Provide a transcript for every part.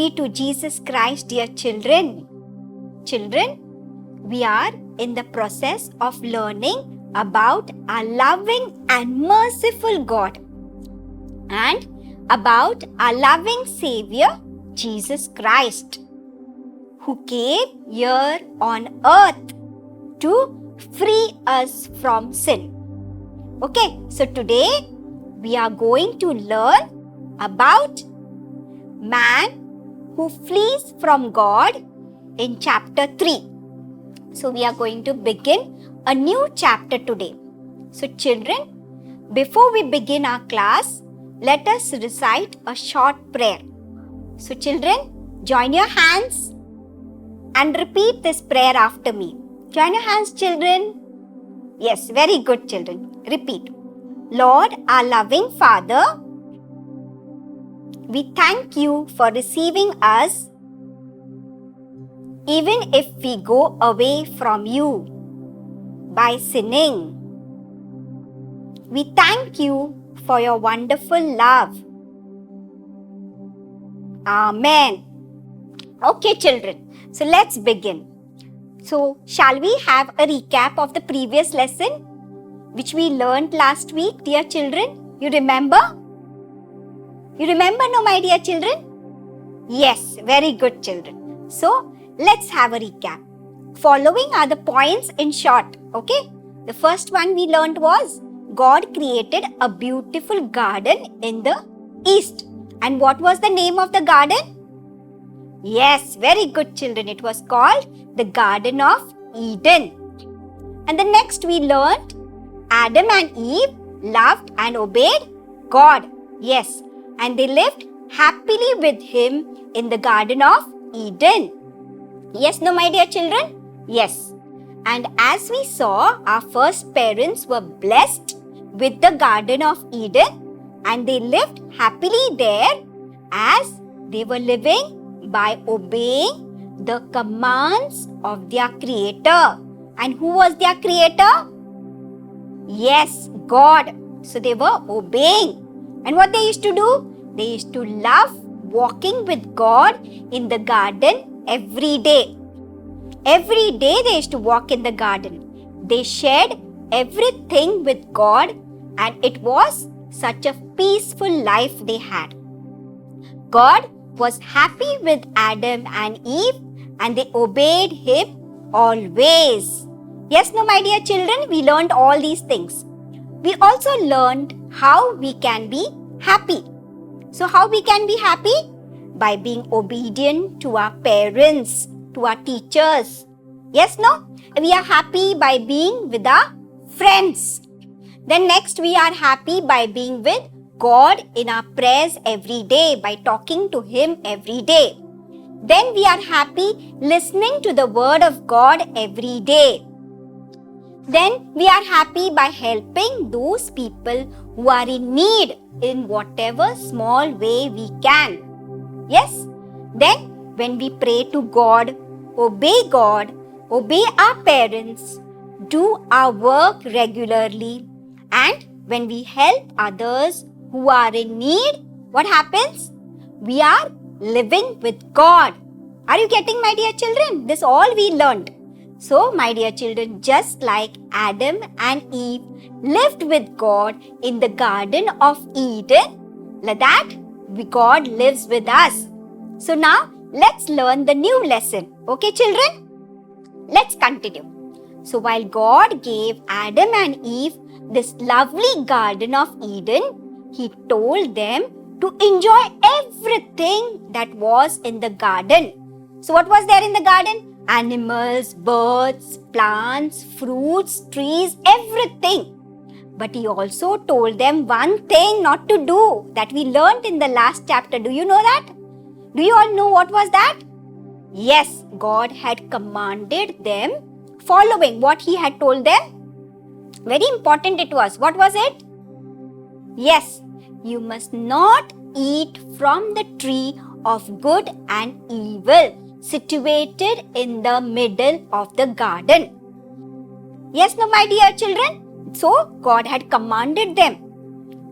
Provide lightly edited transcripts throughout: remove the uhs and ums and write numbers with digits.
Glory to Jesus Christ, dear children. Children, we are in the process of learning about our loving and merciful God and about our loving Savior, Jesus Christ, who came here on earth to free us from sin. Okay, so today we are going to learn about man who flees from God in chapter 3. So we are going to begin a new chapter today. So children, before we begin our class, let us recite a short prayer. So children, join your hands and repeat this prayer after me. Join your hands, children. Yes, very good, children. Repeat. Lord, our loving Father, we thank you for receiving us even if we go away from you by sinning. We thank you for your wonderful love. Amen. Okay, children. So let's begin. So, shall we have a recap of the previous lesson which we learned last week, dear children? You remember? You remember, no, my dear children? Yes, very good, children. So, let's have a recap. Following are the points in short, okay? The first one we learned was God created a beautiful garden in the east. And what was the name of the garden? Yes, very good, children. It was called the Garden of Eden. And the next we learned Adam and Eve loved and obeyed God. Yes, and they lived happily with Him in the Garden of Eden. Yes, no, my dear children? Yes. And as we saw, our first parents were blessed with the Garden of Eden and they lived happily there as they were living by obeying the commands of their Creator. And who was their Creator? Yes, God. So they were obeying. And what they used to do? They used to love walking with God in the garden every day. Every day they used to walk in the garden. They shared everything with God and it was such a peaceful life they had. God was happy with Adam and Eve and they obeyed Him always. Yes, no, my dear children, we learned all these things. We also learned how we can be happy. So how we can be happy? By being obedient to our parents, to our teachers. Yes, no? We are happy by being with our friends. Then next we are happy by being with God in our prayers every day, by talking to Him every day. Then we are happy listening to the word of God every day. Then we are happy by helping those people who are in need in whatever small way we can. Yes? Then when we pray to God, obey our parents, do our work regularly, and when we help others who are in need, what happens? We are living with God. Are you getting, my dear children? This all we learned. So, my dear children, just like Adam and Eve lived with God in the Garden of Eden, like that, God lives with us. So now, let's learn the new lesson. Okay, children? Let's continue. So, while God gave Adam and Eve this lovely Garden of Eden, He told them to enjoy everything that was in the garden. So, what was there in the garden? Animals, birds, plants, fruits, trees, everything. But He also told them one thing not to do that we learned in the last chapter. Do you know that? Do you all know what was that? Yes, God had commanded them following what He had told them. Very important it was. What was it? Yes, you must not eat from the tree of good and evil situated in the middle of the garden. Yes, no, my dear children? So, God had commanded them.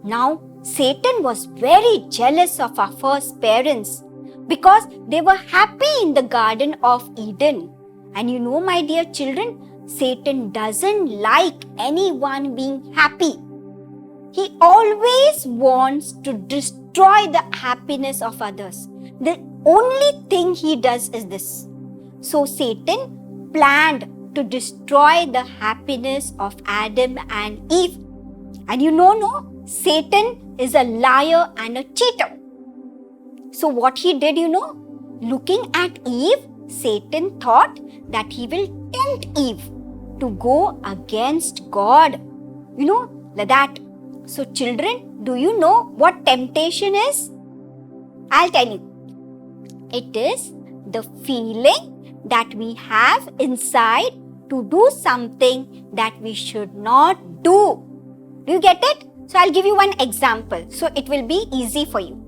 Now, Satan was very jealous of our first parents. Because they were happy in the Garden of Eden. And you know, my dear children, Satan doesn't like anyone being happy. He always wants to destroy the happiness of others. The only thing he does is this. So Satan planned to destroy the happiness of Adam and Eve. And you know, Satan is a liar and a cheater. So what he did, looking at Eve, Satan thought that he will tempt Eve to go against God. Like that. So children, do you know what temptation is? I'll tell you. It is the feeling that we have inside to do something that we should not do. Do you get it? So I'll give you one example. So it will be easy for you.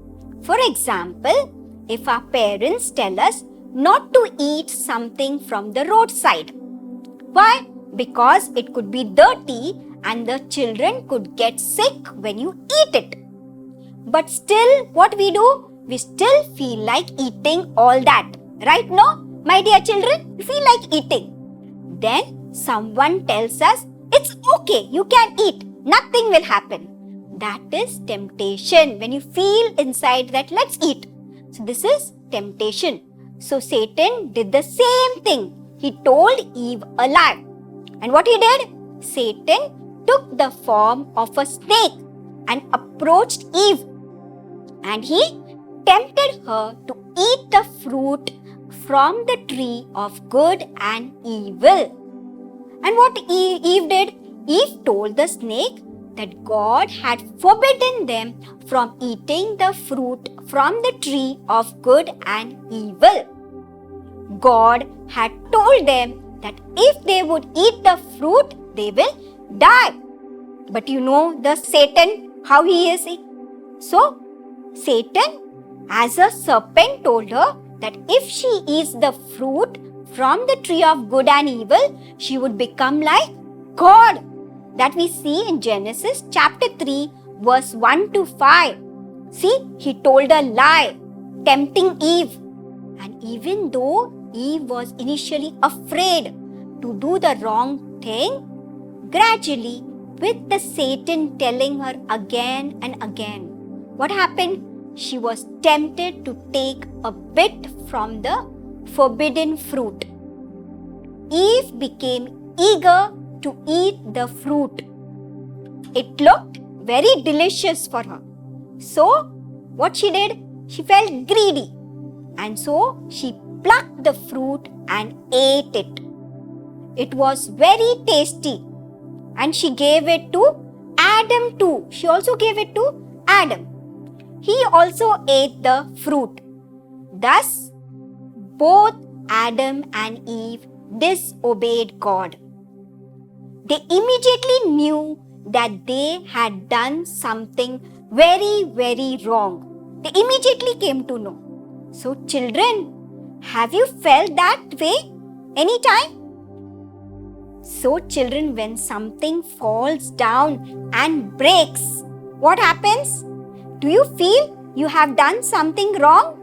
For example, if our parents tell us not to eat something from the roadside. Why? Because it could be dirty and the children could get sick when you eat it. But still, what we do? We still feel like eating all that. Right now, my dear children, we feel like eating. Then someone tells us, it's okay, you can eat. Nothing will happen. That is temptation. When you feel inside that, let's eat. So this is temptation. So Satan did the same thing. He told Eve a lie. And what he did? Satan took the form of a snake and approached Eve. And he tempted her to eat the fruit from the tree of good and evil. And what Eve did? Eve told the snake that God had forbidden them from eating the fruit from the tree of good and evil. God had told them that if they would eat the fruit, they will die. But you know the Satan, how he is. So, Satan, as a serpent, told her that if she eats the fruit from the tree of good and evil, she would become like God. That we see in Genesis chapter 3, verse 1 to 5. See, he told a lie, tempting Eve. And even though Eve was initially afraid to do the wrong thing, gradually, with the Satan telling her again and again, what happened? She was tempted to take a bit from the forbidden fruit. Eve became eager to eat the fruit. It looked very delicious for her. So, what she did? She felt greedy. And so, she plucked the fruit and ate it. It was very tasty. And she gave it to Adam too. She also gave it to Adam. He also ate the fruit. Thus, both Adam and Eve disobeyed God. They immediately knew that they had done something very, very wrong. They immediately came to know. So, children, have you felt that way anytime? So, children, when something falls down and breaks, what happens? Do you feel you have done something wrong?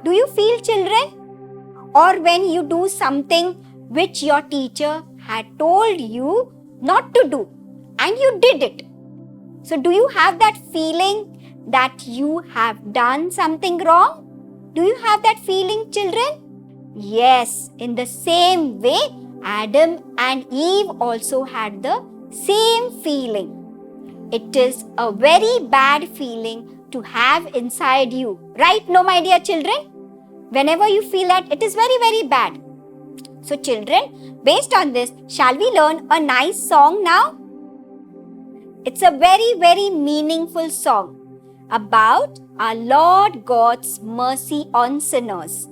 Do you feel, children? Or when you do something which your teacher had told you not to do and you did it. So do you have that feeling that you have done something wrong? Do you have that feeling, children? Yes, in the same way, Adam and Eve also had the same feeling. It is a very bad feeling to have inside you. Right? No, my dear children? Whenever you feel that, it is very, very bad. So children, based on this, shall we learn a nice song now? It's a very, very meaningful song about our Lord God's mercy on sinners.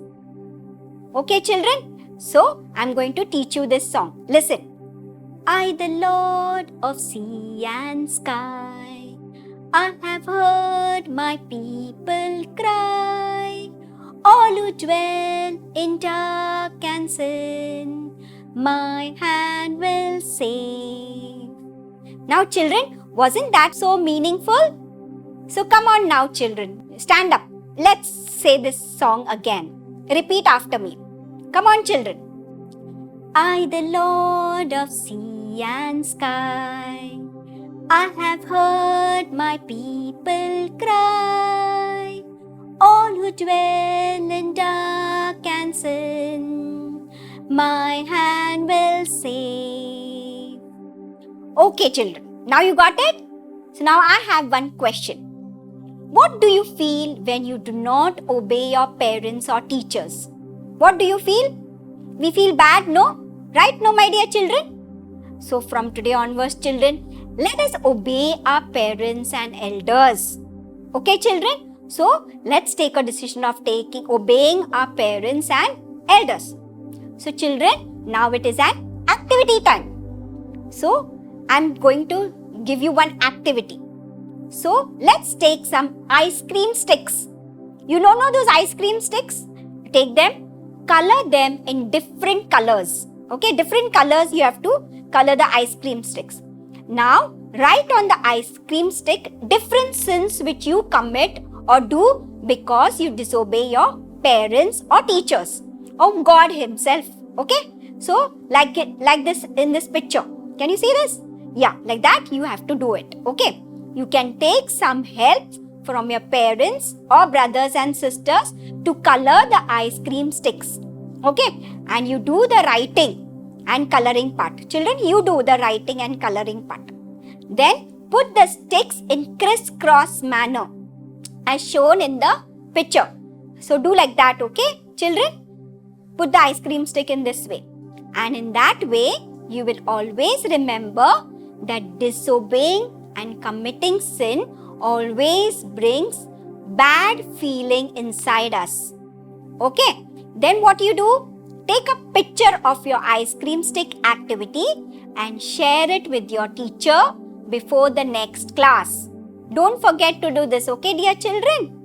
Okay, children? So, I'm going to teach you this song. Listen. I, the Lord of sea and sky, I have heard my people cry. All who dwell in dark and sin, my hand will save. Now, children, wasn't that so meaningful? So come on now, children. Stand up. let's say this song again. Repeat after me. Come on, children. I, the Lord of sea and sky, I have heard my people cry. All who dwell in dark and sin, my hand will save. Okay, children. Now you got it? So now I have one question. What do you feel when you do not obey your parents or teachers? What do you feel? We feel bad, no? Right, no, my dear children? So from today onwards, children, let us obey our parents and elders. Okay, children? So let's take a decision of obeying our parents and elders. So children, now it is an activity time. So I'm going to give you one activity. So let's take some ice cream sticks. You know those ice cream sticks? Take them, color them in different colors. Okay, different colors you have to color the ice cream sticks. Now write on the ice cream stick different sins which you commit or do because you disobey your parents or teachers or God Himself. Okay, so like this in this picture. Can you see this? Yeah, like that you have to do it. Okay. You can take some help from your parents or brothers and sisters to color the ice cream sticks. Okay, and you do the writing and coloring part. Children, you do the writing and coloring part. Then put the sticks in crisscross manner as shown in the picture. So do like that, okay? Children, put the ice cream stick in this way. And in that way, you will always remember that disobeying and committing sin always brings bad feeling inside us. Okay, then what you do? Take a picture of your ice cream stick activity and share it with your teacher before the next class. Don't forget to do this, okay, dear children?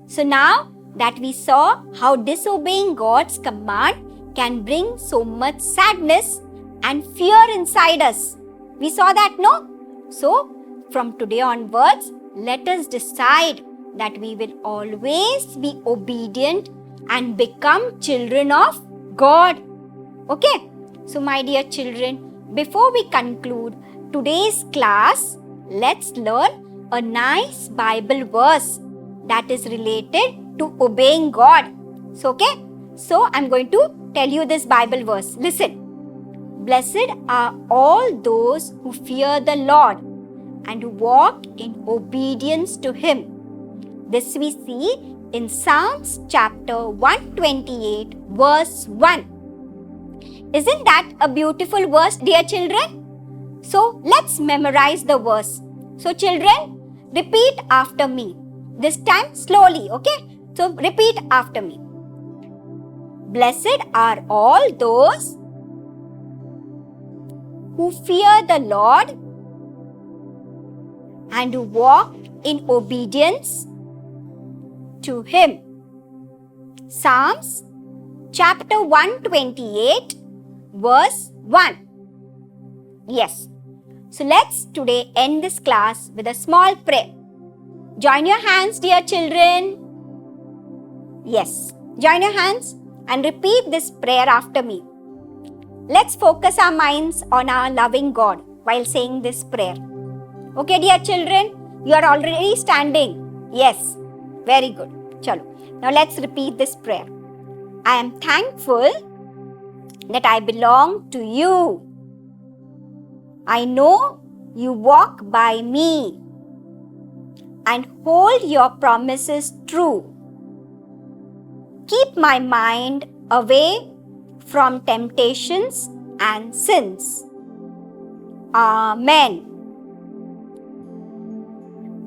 So now that we saw how disobeying God's command can bring so much sadness and fear inside us. We saw that, no? So, from today onwards, let us decide that we will always be obedient and become children of God. Okay? So, my dear children, before we conclude today's class, let's learn a nice Bible verse that is related to obeying God. So, okay? So, I'm going to tell you this Bible verse. Listen. Blessed are all those who fear the Lord and who walk in obedience to Him. This we see in Psalms chapter 128 verse 1. Isn't that a beautiful verse, dear children? So let's memorize the verse. So children, repeat after me. This time slowly, okay? So repeat after me. Blessed are all those who fear the Lord and who walk in obedience to Him. Psalms chapter 128 verse 1. Yes. So let's today end this class with a small prayer. Join your hands, dear children. Yes. Join your hands and repeat this prayer after me. Let's focus our minds on our loving God while saying this prayer. Okay, dear children, you are already standing. Yes, very good. Chalo. Now let's repeat this prayer. I am thankful that I belong to you. I know you walk by me and hold your promises true. Keep my mind away from temptations and sins. Amen.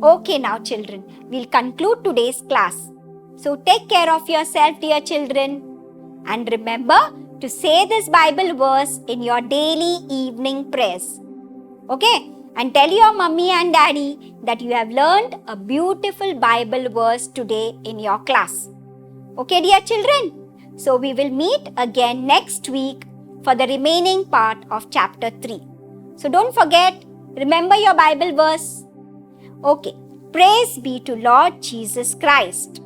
Okay, now children, we'll conclude today's class. So take care of yourself, dear children. And remember to say this Bible verse in your daily evening prayers. Okay? And tell your mummy and daddy that you have learned a beautiful Bible verse today in your class. Okay, dear children? So we will meet again next week for the remaining part of chapter 3. So don't forget, remember your Bible verse. Okay, Praise be to Lord Jesus Christ.